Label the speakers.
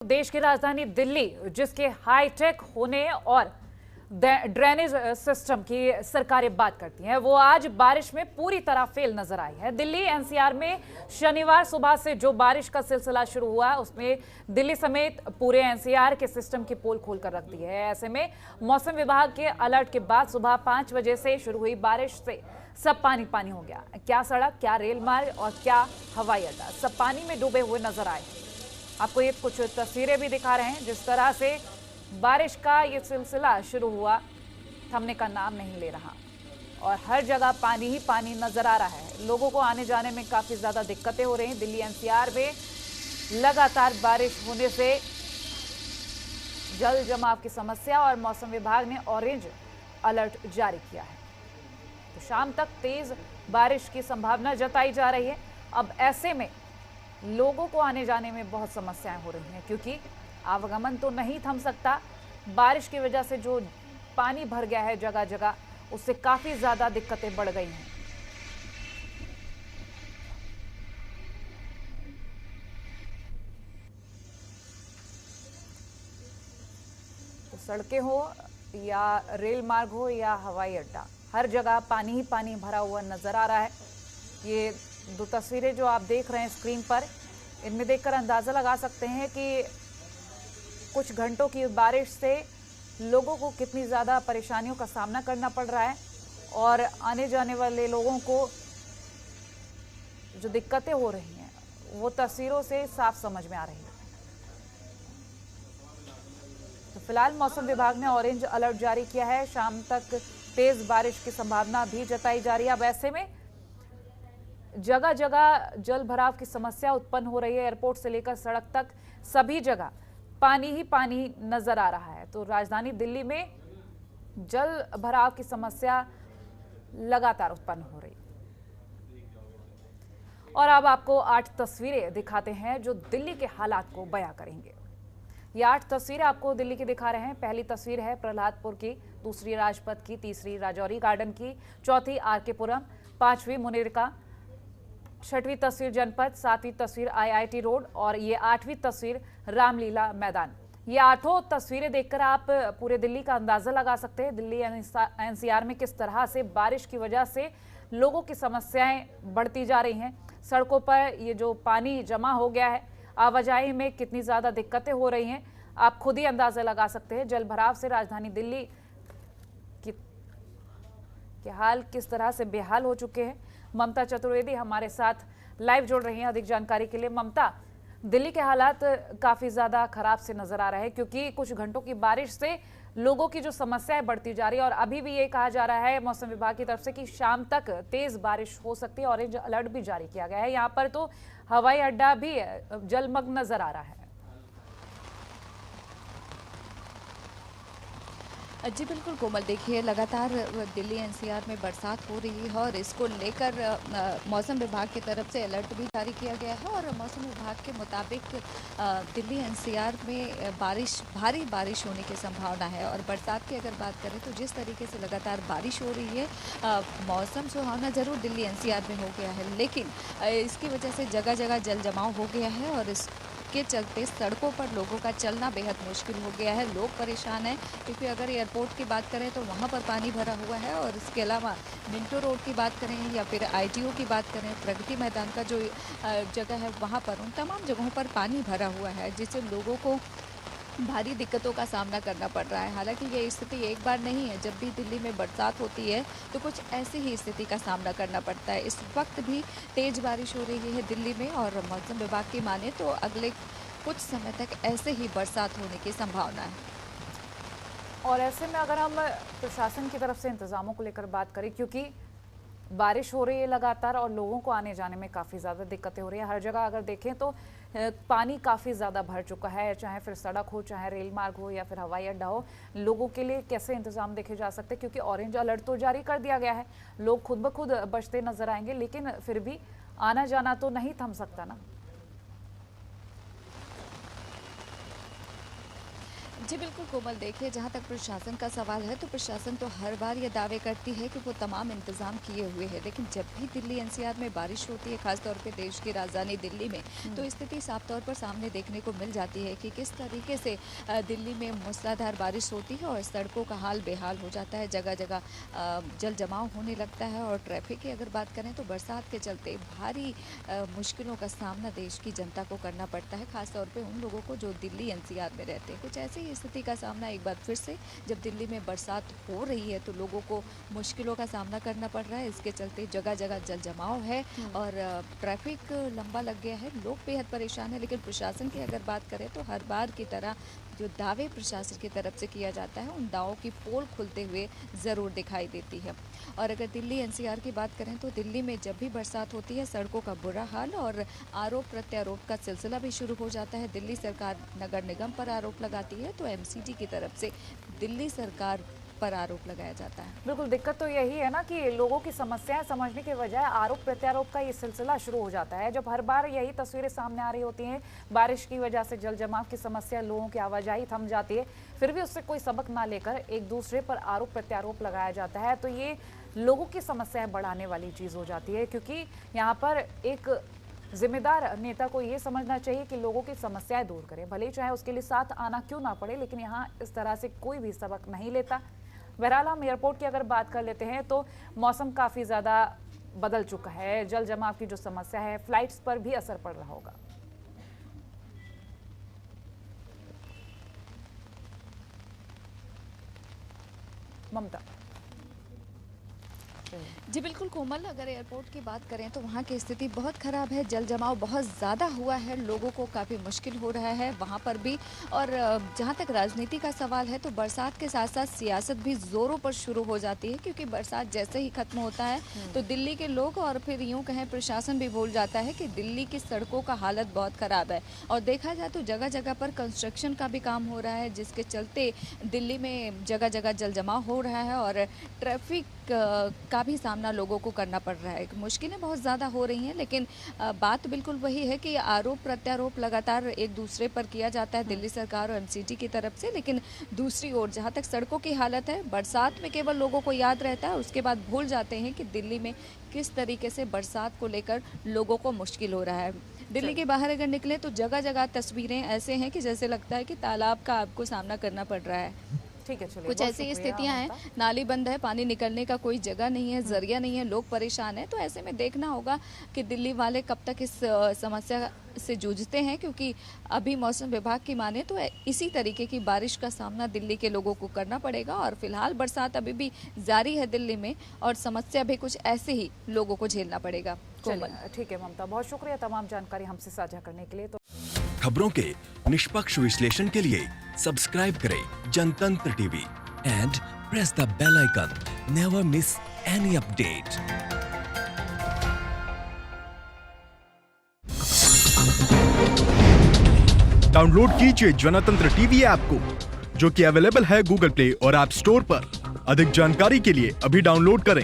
Speaker 1: देश की राजधानी दिल्ली, जिसके हाईटेक होने और ड्रेनेज सिस्टम की सरकारें बात करती हैं, वो आज बारिश में पूरी तरह फेल नजर आई है। दिल्ली एनसीआर में शनिवार सुबह से जो बारिश का सिलसिला शुरू हुआ, उसमें दिल्ली समेत पूरे एनसीआर के सिस्टम की पोल खोल कर रख दी है। ऐसे में मौसम विभाग के अलर्ट के बाद सुबह 5 बजे से शुरू हुई बारिश से सब पानी पानी हो गया। क्या सड़क, क्या रेल मार्ग और क्या हवाई अड्डा, सब पानी में डूबे हुए नजर आए। आपको ये कुछ तस्वीरें भी दिखा रहे हैं। जिस तरह से बारिश का ये सिलसिला शुरू हुआ, थमने का नाम नहीं ले रहा और हर जगह पानी ही पानी नजर आ रहा है। लोगों को आने जाने में काफी ज्यादा दिक्कतें हो रही हैं। दिल्ली एनसीआर में लगातार बारिश होने से जल जमाव की समस्या और मौसम विभाग ने ऑरेंज अलर्ट जारी किया है। तो शाम तक तेज बारिश की संभावना जताई जा रही है। अब ऐसे में लोगों को आने जाने में बहुत समस्याएं हो रही हैं, क्योंकि आवागमन तो नहीं थम सकता। बारिश की वजह से जो पानी भर गया है जगह जगह, उससे काफी ज्यादा दिक्कतें बढ़ गई हैं। तो सड़कें हो या रेल मार्ग हो या हवाई अड्डा, हर जगह पानी ही पानी भरा हुआ नजर आ रहा है। ये दो तस्वीरें जो आप देख रहे हैं स्क्रीन पर, इनमें देखकर अंदाजा लगा सकते हैं कि कुछ घंटों की बारिश से लोगों को कितनी ज़्यादा परेशानियों का सामना करना पड़ रहा है और आने जाने वाले लोगों को जो दिक्कतें हो रही हैं वो तस्वीरों से साफ समझ में आ रही है। तो फिलहाल मौसम विभाग ने ऑरेंज अलर्ट जारी किया है। शाम तक तेज बारिश की संभावना भी जताई जा रही है। अब ऐसे में जगह जगह जल भराव की समस्या उत्पन्न हो रही है। एयरपोर्ट से लेकर सड़क तक सभी जगह पानी ही पानी नजर आ रहा है। तो राजधानी दिल्ली में जल भराव की समस्या लगातार उत्पन्न हो रही। और अब आपको 8 तस्वीरें दिखाते हैं जो दिल्ली के हालात को बयां करेंगे। ये 8 तस्वीरें आपको दिल्ली की दिखा रहे हैं। पहली तस्वीर है प्रहलादपुर की, दूसरी राजपथ की, तीसरी राजौरी गार्डन की, चौथी आरके पुरम, 5वीं मुनीरका, 6वीं तस्वीर जनपद, 7वीं तस्वीर आईआईटी रोड और ये 8वीं तस्वीर रामलीला मैदान। ये 8 तस्वीरें देखकर आप पूरे दिल्ली का अंदाजा लगा सकते हैं। दिल्ली एनसीआर में किस तरह से बारिश की वजह से लोगों की समस्याएं बढ़ती जा रही हैं। सड़कों पर ये जो पानी जमा हो गया है, आवाजाही में कितनी ज़्यादा दिक्कतें हो रही हैं, आप खुद ही अंदाजा लगा सकते हैं। जल भराव से राजधानी दिल्ली के हाल किस तरह से बेहाल हो चुके हैं। ममता चतुर्वेदी हमारे साथ लाइव जुड़ रही हैं अधिक जानकारी के लिए। ममता, दिल्ली के हालात काफी ज्यादा खराब से नजर आ रहे हैं, क्योंकि कुछ घंटों की बारिश से लोगों की जो समस्याएं बढ़ती जा रही है और अभी भी ये कहा जा रहा है मौसम विभाग की तरफ से कि शाम तक तेज बारिश हो सकती है। ऑरेंज अलर्ट भी जारी किया गया है। यहाँ पर तो हवाई अड्डा भी जलमग्न नजर आ रहा है।
Speaker 2: जी बिल्कुल कोमल, देखिए लगातार दिल्ली एनसीआर में बरसात हो रही है और इसको लेकर मौसम विभाग की तरफ से अलर्ट भी जारी किया गया है। और मौसम विभाग के मुताबिक दिल्ली एनसीआर में भारी बारिश होने की संभावना है। और बरसात की अगर बात करें तो जिस तरीके से लगातार बारिश हो रही है, मौसम सुहावना ज़रूर दिल्ली एनसीआर में हो गया है, लेकिन इसकी वजह से जगह जगह जल जमाव हो गया है और के चलते सड़कों पर लोगों का चलना बेहद मुश्किल हो गया है। लोग परेशान हैं, क्योंकि अगर एयरपोर्ट की बात करें तो वहाँ पर पानी भरा हुआ है और इसके अलावा मिंटो रोड की बात करें या फिर आईटीओ की बात करें, प्रगति मैदान का जो जगह है वहाँ पर, उन तमाम जगहों पर पानी भरा हुआ है, जिससे लोगों को भारी दिक्कतों का सामना करना पड़ रहा है। हालांकि ये स्थिति एक बार नहीं है, जब भी दिल्ली में बरसात होती है तो कुछ ऐसी ही स्थिति का सामना करना पड़ता है। इस वक्त भी तेज़ बारिश हो रही है दिल्ली में और मौसम विभाग की माने तो अगले कुछ समय तक ऐसे ही बरसात होने की संभावना है।
Speaker 1: और ऐसे में अगर हम प्रशासन की तरफ से इंतजामों को लेकर बात करें, क्योंकि बारिश हो रही है लगातार और लोगों को आने जाने में काफ़ी ज़्यादा दिक्कतें हो रही हैं। हर जगह अगर देखें तो पानी काफ़ी ज़्यादा भर चुका है, चाहे फिर सड़क हो, चाहे रेल मार्ग हो या फिर हवाई अड्डा हो। लोगों के लिए कैसे इंतजाम देखे जा सकते हैं, क्योंकि ऑरेंज अलर्ट तो जारी कर दिया गया है। लोग खुद ब खुद बचते नजर आएंगे, लेकिन फिर भी आना जाना तो नहीं थम सकता ना।
Speaker 2: जी बिल्कुल कोमल, देखिए जहाँ तक प्रशासन का सवाल है तो प्रशासन तो हर बार ये दावे करती है कि वो तमाम इंतजाम किए हुए हैं, लेकिन जब भी दिल्ली एनसीआर में बारिश होती है, खासतौर पे देश की राजधानी दिल्ली में, तो स्थिति साफ तौर पर सामने देखने को मिल जाती है कि किस तरीके से दिल्ली में मूसलाधार बारिश होती है और सड़कों का हाल बेहाल हो जाता है, जगह जगह जल जमाव होने लगता है। और ट्रैफिक की अगर बात करें तो बरसात के चलते भारी मुश्किलों का सामना देश की जनता को करना पड़ता है, खासतौर पर उन लोगों को जो दिल्ली एनसीआर में रहते हैं। कुछ ऐसे ही स्थिति का सामना एक बार फिर से जब दिल्ली में बरसात हो रही है तो लोगों को मुश्किलों का सामना करना पड़ रहा है। इसके चलते जगह जगह जल जमाव है और ट्रैफिक लंबा लग गया है, लोग बेहद परेशान है। लेकिन प्रशासन की अगर बात करें तो हर बार की तरह जो दावे प्रशासन की तरफ से किया जाता है, उन दावों की पोल खुलते हुए ज़रूर दिखाई देती है। और अगर दिल्ली एनसीआर की बात करें तो दिल्ली में जब भी बरसात होती है सड़कों का बुरा हाल और आरोप प्रत्यारोप का सिलसिला भी शुरू हो जाता है। दिल्ली सरकार नगर निगम पर आरोप लगाती है तो एमसीडी की तरफ से दिल्ली सरकार पर आरोप लगाया जाता है।
Speaker 1: बिल्कुल, दिक्कत तो यही है ना कि लोगों की समस्याएं समझने के बजाय आरोप प्रत्यारोप का ये सिलसिला शुरू हो जाता है। जब हर बार यही तस्वीरें सामने आ रही होती हैं, बारिश की वजह से जल जमाव की समस्या, लोगों की आवाजाही थम जाती है, फिर भी उससे कोई सबक ना लेकर एक दूसरे पर आरोप प्रत्यारोप लगाया जाता है, तो ये लोगों की समस्याएं बढ़ाने वाली चीज़ हो जाती है। क्योंकि यहाँ पर एक जिम्मेदार नेता को ये समझना चाहिए कि लोगों की समस्याएं दूर करें, भले ही चाहे उसके लिए साथ आना क्यों ना पड़े, लेकिन यहाँ इस तरह से कोई भी सबक नहीं लेता। बहरहाल हम एयरपोर्ट की अगर बात कर लेते हैं तो मौसम काफ़ी ज़्यादा बदल चुका है, जल जमाव की जो समस्या है फ्लाइट्स पर भी असर पड़ रहा होगा। ममता।
Speaker 2: जी बिल्कुल कोमल, अगर एयरपोर्ट की बात करें तो वहाँ की स्थिति बहुत ख़राब है, जल जमाव बहुत ज़्यादा हुआ है, लोगों को काफ़ी मुश्किल हो रहा है वहाँ पर भी। और जहाँ तक राजनीति का सवाल है तो बरसात के साथ साथ सियासत भी ज़ोरों पर शुरू हो जाती है, क्योंकि बरसात जैसे ही ख़त्म होता है तो दिल्ली के लोग और फिर यूँ कहें प्रशासन भी भूल जाता है कि दिल्ली की सड़कों का हालत बहुत ख़राब है। और देखा जाए तो जगह जगह पर कंस्ट्रक्शन का भी काम हो रहा है, जिसके चलते दिल्ली में जगह जगह जल जमाव हो रहा है और ट्रैफिक का भी सामना लोगों को करना पड़ रहा है। मुश्किलें बहुत ज़्यादा हो रही हैं, लेकिन बात बिल्कुल वही है कि आरोप प्रत्यारोप लगातार एक दूसरे पर किया जाता है दिल्ली सरकार और एमसीडी की तरफ से। लेकिन दूसरी ओर जहाँ तक सड़कों की हालत है, बरसात में केवल लोगों को याद रहता है, उसके बाद भूल जाते हैं कि दिल्ली में किस तरीके से बरसात को लेकर लोगों को मुश्किल हो रहा है। दिल्ली के बाहर अगर निकले तो जगह जगह तस्वीरें ऐसे हैं कि जैसे लगता है कि तालाब का आपको सामना करना पड़ रहा है।
Speaker 1: ठीक है, चलिए,
Speaker 2: कुछ ऐसी स्थितियां हैं, नाली बंद है, पानी निकलने का कोई जगह नहीं है, जरिया नहीं है, लोग परेशान हैं। तो ऐसे में देखना होगा कि दिल्ली वाले कब तक इस समस्या से जूझते हैं, क्योंकि अभी मौसम विभाग की माने तो इसी तरीके की बारिश का सामना दिल्ली के लोगों को करना पड़ेगा। और फिलहाल बरसात अभी भी जारी है दिल्ली में और समस्या भी कुछ ऐसे ही लोगों को झेलना पड़ेगा। कोमल,
Speaker 1: ठीक है ममता, बहुत शुक्रिया तमाम जानकारी हमसे साझा करने के लिए। तो
Speaker 3: खबरों के निष्पक्ष विश्लेषण के लिए सब्सक्राइब करें Jantantra TV and press the bell icon. Never miss any update.
Speaker 4: Download कीजिए जनतंत्र टीवी ऐप को, जो कि अवेलेबल है गूगल प्ले और ऐप स्टोर पर। अधिक जानकारी के लिए अभी डाउनलोड करें।